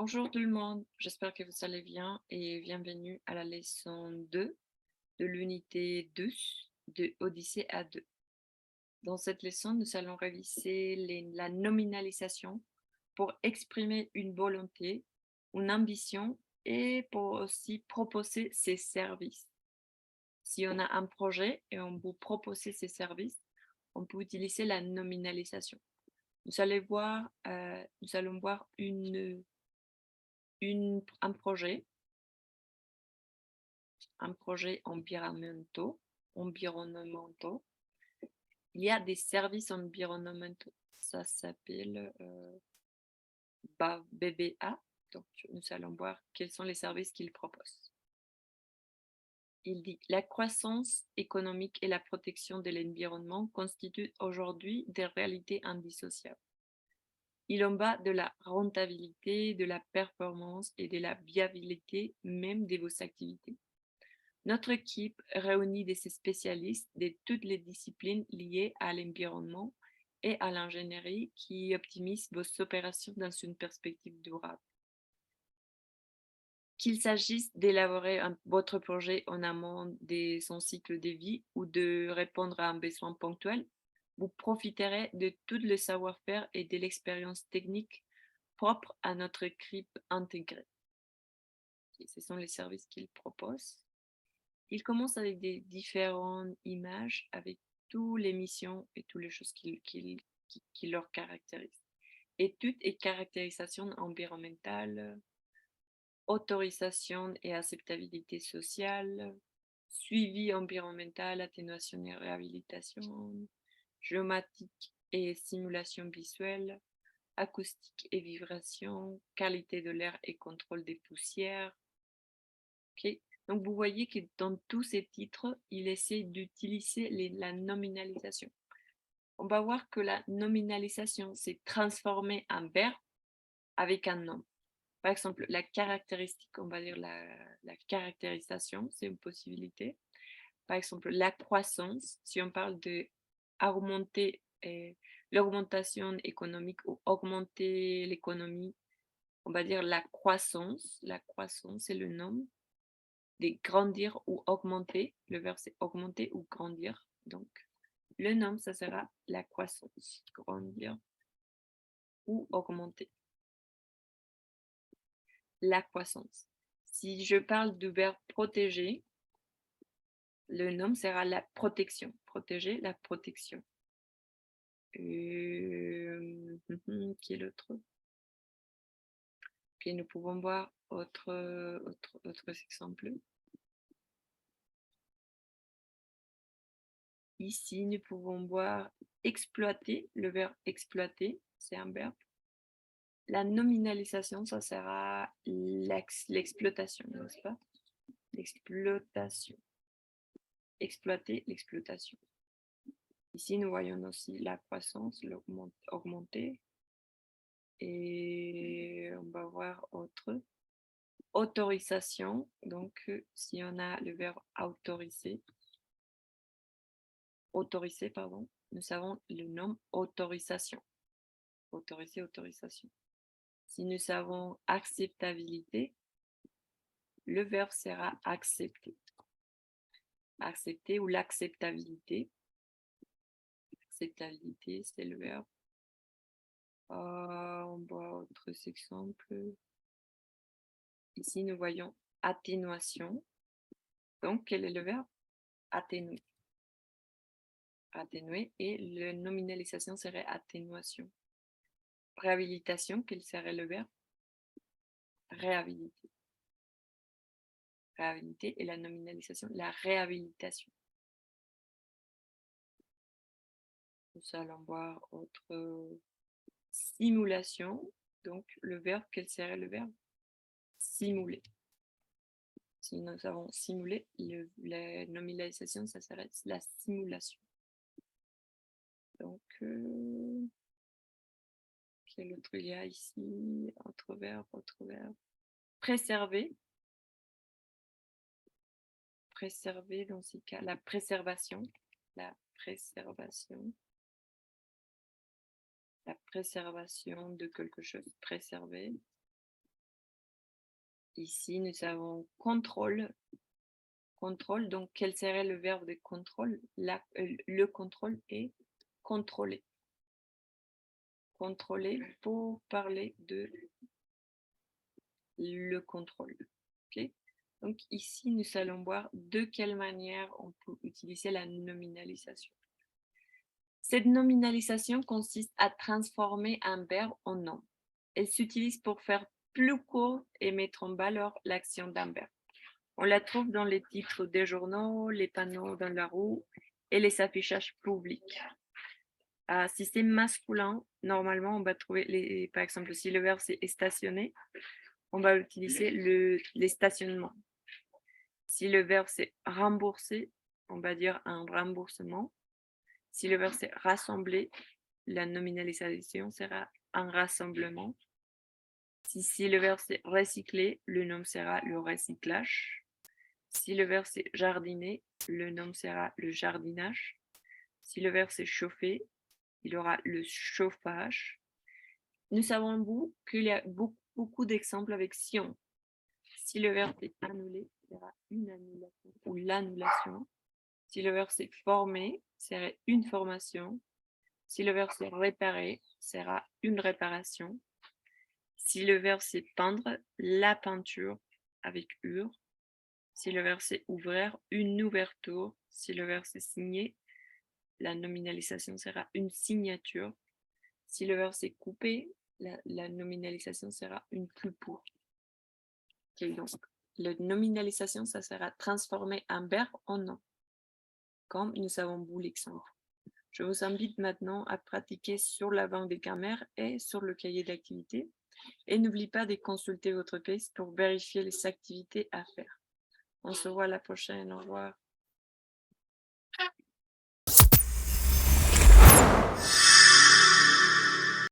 Bonjour tout le monde, j'espère que vous allez bien et bienvenue à la leçon 2 de l'unité 12 de Odyssée A2. Dans cette leçon, nous allons réviser la nominalisation pour exprimer une volonté, une ambition et pour aussi proposer ses services. Si on a un projet et on vous propose ses services, on peut utiliser la nominalisation. Nous allons voir un projet environnementaux. Il y a des services environnementaux. Ça s'appelle BBA. Donc, nous allons voir quels sont les services qu'il propose. Il dit la croissance économique et la protection de l'environnement constituent aujourd'hui des réalités indissociables. Il en va de la rentabilité, de la performance et de la viabilité même de vos activités. Notre équipe réunit des spécialistes de toutes les disciplines liées à l'environnement et à l'ingénierie qui optimisent vos opérations dans une perspective durable. Qu'il s'agisse d'élaborer votre projet en amont de son cycle de vie ou de répondre à un besoin ponctuel, vous profiterez de tout le savoir-faire et de l'expérience technique propre à notre équipe intégrée. Et ce sont les services qu'il propose. Il commence avec des différentes images, avec toutes les missions et toutes les choses qui leur caractérisent. Études et caractérisation environnementale, autorisation et acceptabilité sociale, suivi environnemental, atténuation et réhabilitation, géomatique et simulation visuelle, acoustique et vibration, qualité de l'air et contrôle des poussières. Okay. Donc, vous voyez que dans tous ces titres, il essaie d'utiliser la nominalisation. On va voir que la nominalisation, c'est transformer un verbe avec un nom. Par exemple, la caractéristique, on va dire la caractérisation, c'est une possibilité. Par exemple, la croissance, si on parle de augmenter l'augmentation économique ou augmenter l'économie, on va dire la croissance. La croissance, c'est le nom de grandir ou augmenter. Le verbe, c'est augmenter ou grandir. Donc, le nom, ça sera la croissance, grandir ou augmenter. La croissance. Si je parle du verbe protéger, le nom sera la protection. Protéger, la protection. Qui est l'autre? Ok, nous pouvons voir autres exemples. Ici, nous pouvons voir exploiter. Le verbe exploiter, c'est un verbe. La nominalisation, ça sera l'exploitation, n'est-ce pas? L'exploitation. Exploiter, l'exploitation. Ici, nous voyons aussi la croissance, augmenter. Et on va voir autre. Autorisation. Donc, si on a le verbe autoriser, pardon, nous avons le nom autorisation. Autoriser, autorisation. Si nous avons acceptabilité, le verbe sera accepter. Accepter ou l'acceptabilité. Acceptabilité, c'est le verbe. On voit autres exemples. Ici, nous voyons atténuation. Donc, quel est le verbe? Atténuer. Atténuer et la nominalisation serait atténuation. Réhabilitation, quel serait le verbe? Réhabiliter. Réhabiliter et la nominalisation, la réhabilitation. Nous allons voir autre simulation. Donc, le verbe, quel serait le verbe? Simuler. Si nous avons simulé, la nominalisation, ça serait la simulation. Donc, quel autre il y a ici? Autre verbe. Préserver. Préserver, dans ce cas, la préservation. La préservation. La préservation de quelque chose. Préserver. Ici, nous avons contrôle. Contrôle, donc quel serait le verbe de contrôle? Le contrôle est contrôler. Contrôler pour parler de le contrôle. Ok. Donc ici, nous allons voir de quelle manière on peut utiliser la nominalisation. Cette nominalisation consiste à transformer un verbe en nom. Elle s'utilise pour faire plus court et mettre en valeur l'action d'un verbe. On la trouve dans les titres des journaux, les panneaux dans la rue et les affichages publics. Si c'est masculin, normalement, on va trouver, par exemple, si le verbe c'est stationner, on va utiliser les stationnements. Si le verbe c'est rembourser, on va dire un remboursement. Si le verbe c'est rassembler, la nominalisation sera un rassemblement. Si le verbe c'est recycler, le nom sera le recyclage. Si le verbe c'est jardiner, le nom sera le jardinage. Si le verbe c'est chauffer, il y aura le chauffage. Nous savons qu'il y a beaucoup d'exemples avec Sion. Si le verbe est annuler, il y aura une annulation ou l'annulation. Si le verbe c'est former, serait une formation. Si le verbe c'est réparer, sera une réparation. Si le verbe c'est peindre, la peinture avec ur. Si le verbe c'est ouvrir, une ouverture. Si le verbe c'est signer, la nominalisation sera une signature. Si le verbe c'est couper, la nominalisation sera une coupure. Okay, donc, la nominalisation, ça sera transformer un verbe en nom, comme nous avons vu l'exemple. Je vous invite maintenant à pratiquer sur la banque des grammaires et sur le cahier d'activités. Et n'oubliez pas de consulter votre texte pour vérifier les activités à faire. On se voit à la prochaine. Au revoir.